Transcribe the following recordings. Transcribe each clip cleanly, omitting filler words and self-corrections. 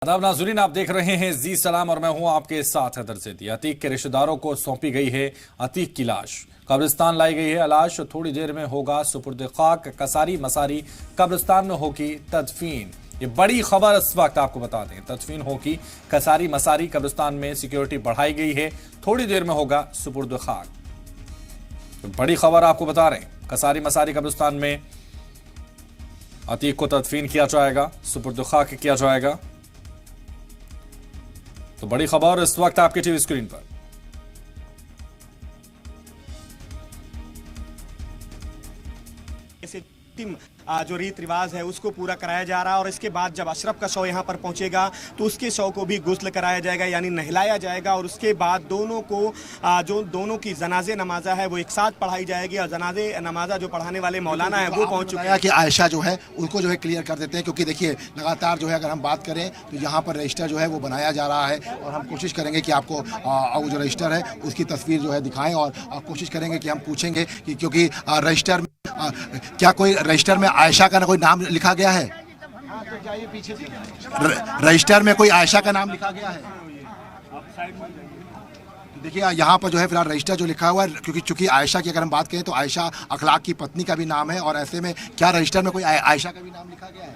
आदाब नाज़रीन, आप देख रहे हैं जी सलाम और मैं हूं आपके साथ हैदर ज़ैदी। अतीक के रिश्तेदारों को सौंपी गई है अतीक की लाश। कब्रिस्तान लाई गई है लाश। थोड़ी देर में होगा सुपुर्द खाक। कसारी मसारी कब्रिस्तान में होगी तदफीन। ये बड़ी खबर इस वक्त आपको बता दें, तदफीन होगी कसारी मसारी कब्रिस्तान में। सिक्योरिटी बढ़ाई गई है। थोड़ी देर में होगा सुपुर्द खाक। तो बड़ी खबर आपको बता रहे हैं, कसारी मसारी कब्रिस्तान में अतीक को तदफीन किया जाएगा, सुपुर्द खाक किया जाएगा। तो बड़ी खबर इस वक्त आपके टीवी स्क्रीन पर। जो रीत रिवाज है उसको पूरा कराया जा रहा है और इसके बाद जब अशरफ का शव यहाँ पर पहुंचेगा तो उसके शव को भी गुस्ल कराया जाएगा, यानी नहलाया जाएगा। और उसके बाद दोनों को जो दोनों की जनाजे नमाजा है वो एक साथ पढ़ाई जाएगी। और जनाजे नमाजा जो पढ़ाने वाले मौलाना है वो पहुंच चुके हैं कि आयशा जो है उनको जो है क्लियर कर देते हैं, क्योंकि देखिए लगातार जो है अगर हम बात करें तो यहाँ पर रजिस्टर जो है वो बनाया जा रहा है और हम कोशिश करेंगे कि आपको वो जो रजिस्टर है उसकी तस्वीर जो है दिखाएं और कोशिश करेंगे कि हम पूछेंगे कि क्योंकि रजिस्टर क्या कोई रजिस्टर में आयशा का कोई नाम लिखा गया है? रजिस्टर में कोई आयशा का नाम लिखा गया है? देखिए यहाँ पर जो है फिलहाल रजिस्टर जो लिखा हुआ है, क्योंकि चूंकि आयशा की अगर हम बात करें तो आयशा अखलाक की पत्नी का भी नाम है और ऐसे में क्या रजिस्टर में कोई आयशा का भी नाम लिखा गया है?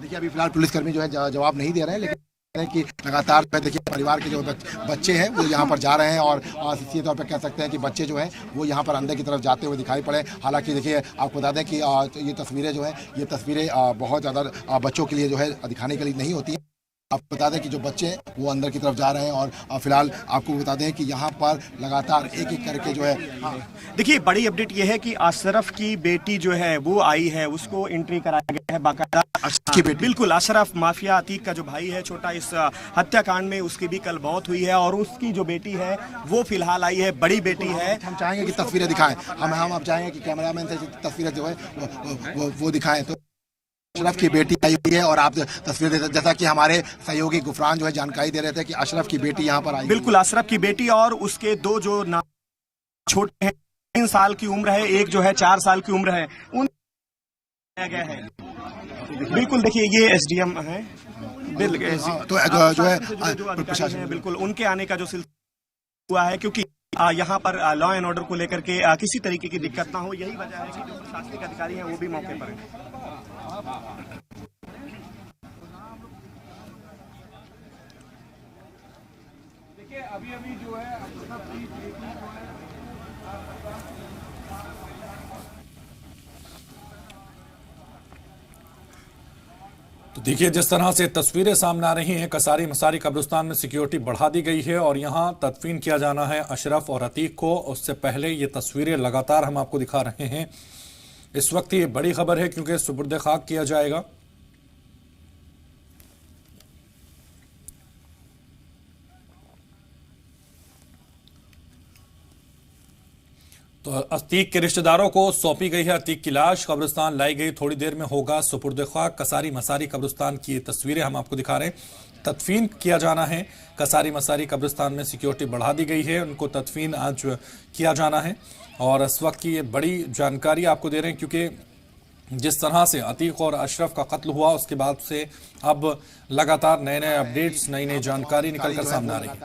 देखिए अभी फिलहाल पुलिसकर्मी जो है जवाब नहीं दे रहे हैं, लेकिन कि लगातार देखिए परिवार के जो बच्चे हैं वो यहाँ पर जा रहे हैं और सीधे तौर पर कह सकते हैं कि बच्चे जो हैं वो यहाँ पर अंदर की तरफ जाते हुए दिखाई पड़े। हालांकि देखिए आपको बता दें कि ये तस्वीरें जो हैं ये तस्वीरें बहुत ज़्यादा बच्चों के लिए जो है दिखाने के लिए नहीं होती हैं। आपको बता दें कि जो बच्चे हैं वो अंदर की तरफ जा रहे हैं और फिलहाल आपको बता दें कि यहाँ पर लगातार एक एक करके जो है देखिए बड़ी अपडेट ये है कि अशरफ की बेटी जो है वो आई है, उसको एंट्री कराया गया है बाकायदा। अशरफ की बेटी, बिल्कुल अशरफ माफिया अतीक का जो भाई है छोटा, इस हत्याकांड में उसकी भी कल मौत हुई है और उसकी जो बेटी है वो फिलहाल आई है, बड़ी बेटी है। हम चाहेंगे कि तस्वीरें दिखाएं, हम आप चाहेंगे कि कैमरामैन से तस्वीरें जो है वो दिखाएं। तो अशरफ की बेटी आई हुई है और आप तस्वीर देते, जैसा कि हमारे सहयोगी गुफरान जो है जानकारी दे रहे थे कि अशरफ की बेटी यहाँ पर आई। बिल्कुल अशरफ की बेटी और उसके दो जो छोटे हैं, 3 साल की उम्र है, एक जो है 4 साल की उम्र है, उन गया है। बिल्कुल देखिए ये एसडीएम है, तो जो है प्रशासन है बिल्कुल उनके आने का जो सिलसिला हुआ है, क्योंकि यहाँ पर लॉ एंड ऑर्डर को लेकर के किसी तरीके की दिक्कत ना हो, यही वजह है कि जो प्रशासनिक अधिकारी हैं वो भी मौके पर हैं। देखिए अभी जो है तो देखिए जिस तरह से तस्वीरें सामने आ रही हैं, कसारी मसारी कब्रिस्तान में सिक्योरिटी बढ़ा दी गई है और यहां तदफीन किया जाना है अशरफ और अतीक को। उससे पहले ये तस्वीरें लगातार हम आपको दिखा रहे हैं। इस वक्त ये बड़ी खबर है क्योंकि सुपुर्द खाक किया जाएगा। तो अतीक के रिश्तेदारों को सौंपी गई है अतीक की लाश। कब्रिस्तान लाई गई, थोड़ी देर में होगा सुपुर्द खाक। कसारी मसारी कब्रिस्तान की तस्वीरें हम आपको दिखा रहे हैं। तदफीन किया जाना है कसारी मसारी कब्रिस्तान में। सिक्योरिटी बढ़ा दी गई है, उनको तदफीन आज किया जाना है और इस वक्त की ये बड़ी जानकारी आपको दे रहे हैं, क्योंकि जिस तरह से अतीक और अशरफ का कत्ल हुआ उसके बाद से अब लगातार नए नए अपडेट्स, नई नई जानकारी निकलकर सामने आ रही है।